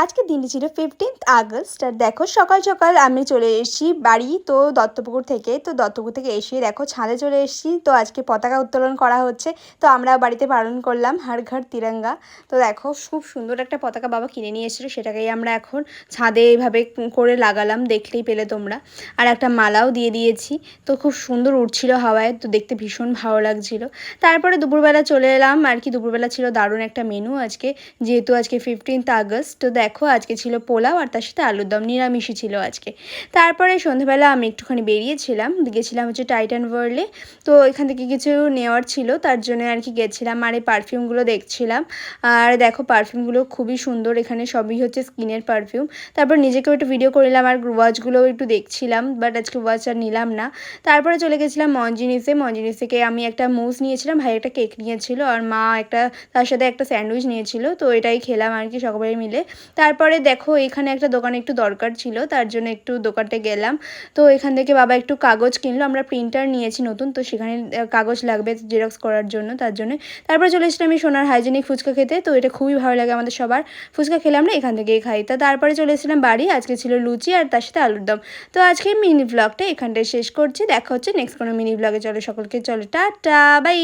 আজকের দিনটি ছিল 15th আগস্ট। আর দেখো সকাল সকাল আমি চলে এসেছি বাড়ি, তো দত্তপুকুর থেকে। তো দত্তপুকুর থেকে এসে দেখো ছাদে চলে এসেছি। তো আজকে পতাকা উত্তোলন করা হচ্ছে, তো আমরা বাড়িতে পালন করলাম হর ঘর তিরঙ্গা। তো দেখো খুব সুন্দর একটা পতাকা বাবা কিনে নিয়ে এসেছিলো, সেটাকেই আমরা এখন ছাদে এইভাবে করে লাগালাম, দেখলেই পেলে তোমরা। আর একটা মালাও দিয়ে দিয়েছি, তো খুব সুন্দর উঠছিল হাওয়ায়, তো দেখতে ভীষণ ভালো লাগছিল। তারপরে দুপুরবেলা চলে এলাম আর কি। দুপুরবেলা ছিল দারুণ একটা মেনু আজকে, যেহেতু আজকে 15th আগস্ট। তো দেখো আজকে ছিল পোলাও আর তার সাথে আলুর দম, নিরামিষই ছিল আজকে। তারপরে সন্ধ্যাবেলা আমি একটুখানি বেরিয়েছিলাম, গেছিলাম হচ্ছে টাইটান ওয়ার্ল্ডে। তো এখান থেকে কিছু নেওয়ার ছিল, তার জন্য আর কি গেছিলাম। আর এই পারফিউমগুলো দেখছিলাম। আর দেখো পারফিউমগুলো খুবই সুন্দর, এখানে সবই হচ্ছে স্কিনের পারফিউম। তারপর নিজেকেও একটু ভিডিও করে নিলাম আর ওয়াচগুলোও একটু দেখছিলাম, বাট আজকে ওয়াচ আর নিলাম না। তারপরে চলে গেছিলাম মঞ্জিনিসে। মঞ্জিনিস থেকে আমি একটা মুজ নিয়েছিলাম, ভাই একটা কেক নিয়েছিল, আর মা একটা তার সাথে একটা স্যান্ডউইচ নিয়েছিল। তো এটাই খেলাম আর কি সকলে মিলে। তারপরে দেখো এখানে একটা দোকানে একটু দরকার ছিল, তার জন্য একটু দোকানটা গেলাম। তো এখান থেকে বাবা একটু কাগজ কিনলো, আমরা প্রিন্টার নিয়েছি নতুন, তো সেখানে কাগজ লাগবে জেরক্স করার জন্য, তার জন্য। তারপরে চলে এসেছিলাম আমি সোনার হাইজেনিক ফুচকা খেতে। তো এটা খুবই ভালো লাগে আমাদের সবার, ফুচকা খেলে আমরা এখান থেকেই খাই। তা তারপরে চলে এসেছিলাম বাড়ি, আজকে ছিল লুচি আর তার সাথে আলুর দম। তো আজকে মিনি ব্লগটা এখানটায় শেষ করছি, দেখা হচ্ছে নেক্সট কোনো মিনি ব্লগে। চলো সকলকে, চলো টাটা বাই।